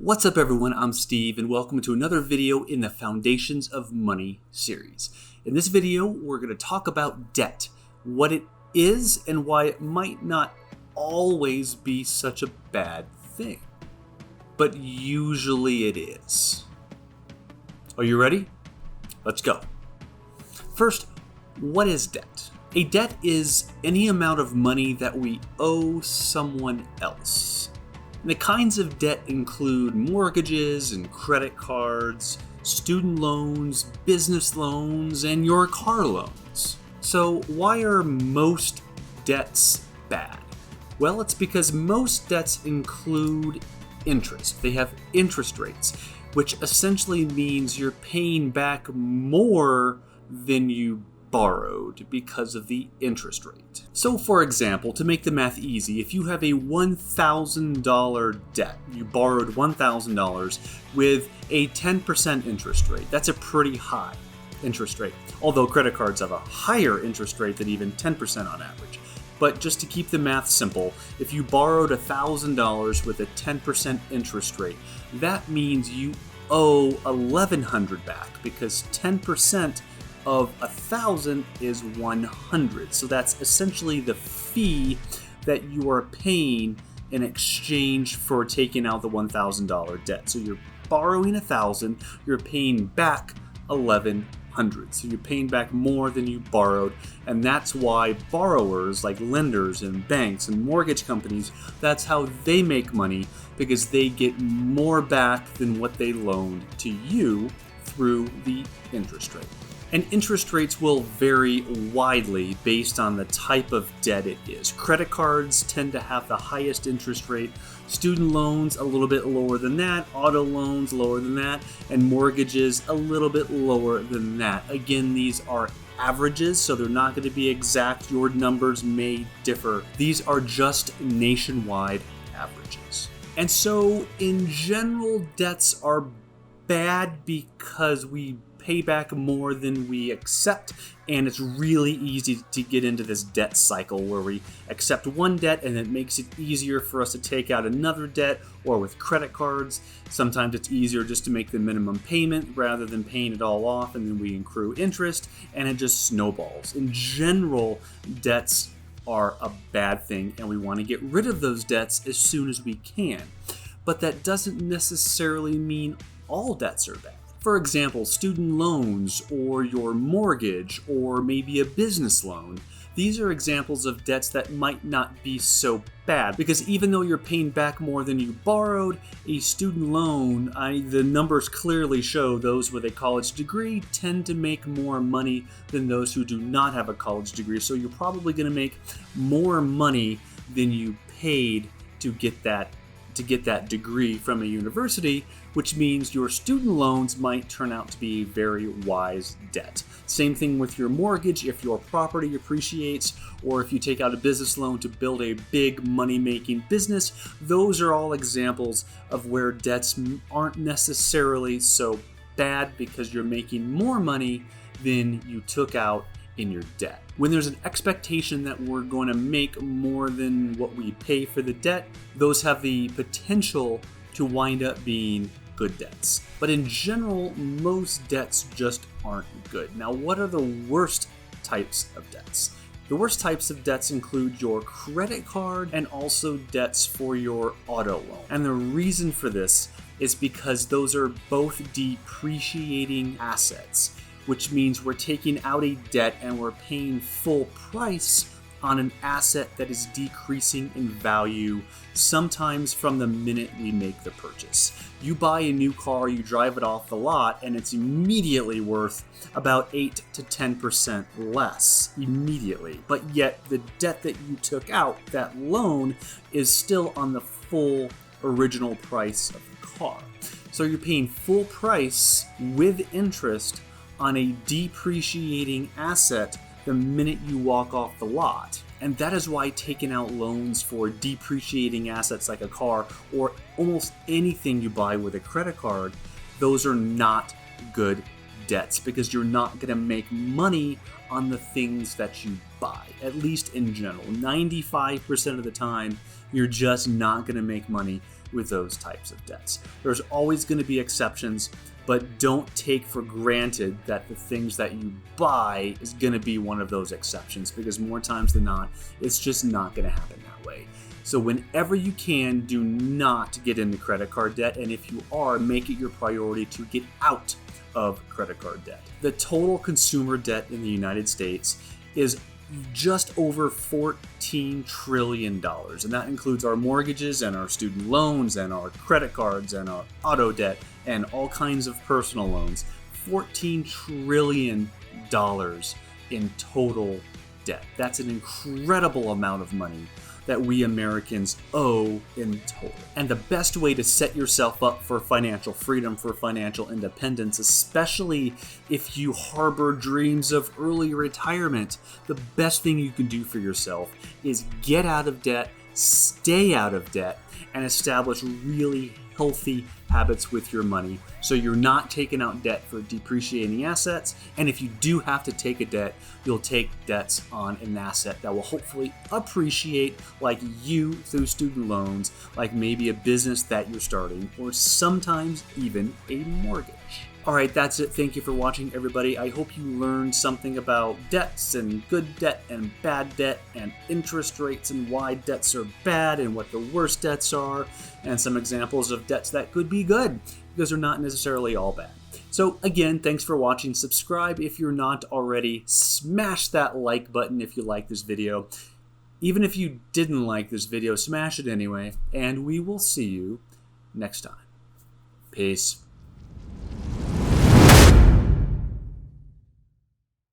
What's up everyone, I'm Steve and welcome to another video in the Foundations of Money series. In this video, we're going to talk about debt, what it is and why it might not always be such a bad thing. But usually it is. Are you ready? Let's go. First, what is debt? A debt is any amount of money that we owe someone else. And the kinds of debt include mortgages and credit cards, student loans, business loans, and your car loans. So why are most debts bad? Well, it's because most debts include interest. They have interest rates, which essentially means you're paying back more than you borrowed because of the interest rate. So for example, to make the math easy, if you have a $1,000 debt, you borrowed $1,000 with a 10% interest rate. That's a pretty high interest rate, although credit cards have a higher interest rate than even 10% on average. But just to keep the math simple, if you borrowed $1,000 with a 10% interest rate, that means you owe $1,100 back because 10% of 1,000 is 100. So that's essentially the fee that you are paying in exchange for taking out the $1,000 debt. So you're borrowing 1,000, you're paying back 1,100. So you're paying back more than you borrowed, and that's why borrowers like lenders and banks and mortgage companies, that's how they make money, because they get more back than what they loaned to you through the interest rate. And interest rates will vary widely based on the type of debt it is. Credit cards tend to have the highest interest rate, student loans a little bit lower than that, auto loans lower than that, and mortgages a little bit lower than that. Again, these are averages, so they're not going to be exact. Your numbers may differ. These are just nationwide averages. And so, in general, debts are bad because we pay back more than we accept, and it's really easy to get into this debt cycle where we accept one debt and it makes it easier for us to take out another debt. Or with credit cards, sometimes it's easier just to make the minimum payment rather than paying it all off, and then we accrue interest and it just snowballs. In general, debts are a bad thing and we want to get rid of those debts as soon as we can. But that doesn't necessarily mean all debts are bad. For example, student loans or your mortgage or maybe a business loan. These are examples of debts that might not be so bad because even though you're paying back more than you borrowed, a student loan, the numbers clearly show those with a college degree tend to make more money than those who do not have a college degree. So you're probably going to make more money than you paid to get that degree from a university, which means your student loans might turn out to be a very wise debt. Same thing with your mortgage. If your property appreciates, or if you take out a business loan to build a big money-making business, those are all examples of where debts aren't necessarily so bad because you're making more money than you took out in your debt. When there's an expectation that we're going to make more than what we pay for the debt, those have the potential to wind up being good debts. But in general, most debts just aren't good. Now, what are the worst types of debts? The worst types of debts include your credit card and also debts for your auto loan. And the reason for this is because those are both depreciating assets, which means we're taking out a debt and we're paying full price on an asset that is decreasing in value, sometimes from the minute we make the purchase. You buy a new car, you drive it off the lot, and it's immediately worth about 8 to 10% less immediately. But yet the debt that you took out, that loan, is still on the full original price of the car. So you're paying full price with interest on a depreciating asset the minute you walk off the lot. And that is why taking out loans for depreciating assets like a car or almost anything you buy with a credit card, those are not good debts because you're not going to make money on the things that you buy, at least in general. 95% of the time, you're just not going to make money with those types of debts. There's always going to be exceptions, but don't take for granted that the things that you buy is going to be one of those exceptions, because more times than not, it's just not going to happen that way. So whenever you can, do not get into credit card debt, and if you are, make it your priority to get out of credit card debt. The total consumer debt in the United States is just over $14 trillion, and that includes our mortgages and our student loans and our credit cards and our auto debt and all kinds of personal loans. $14 trillion in total debt. That's an incredible amount of money that we Americans owe in total. And the best way to set yourself up for financial freedom, for financial independence, especially if you harbor dreams of early retirement, the best thing you can do for yourself is get out of debt, stay out of debt, and establish really healthy habits with your money so you're not taking out debt for depreciating assets. And if you do have to take a debt, you'll take debts on an asset that will hopefully appreciate, like you through student loans, like maybe a business that you're starting, or sometimes even a mortgage. All right, that's it. Thank you for watching, everybody. I hope you learned something about debts and good debt and bad debt and interest rates and why debts are bad and what the worst debts are, and some examples of debts that could be good, because they're not necessarily all bad. So again, thanks for watching. Subscribe if you're not already. Smash that like button if you like this video. Even if you didn't like this video, smash it anyway, and we will see you next time. Peace.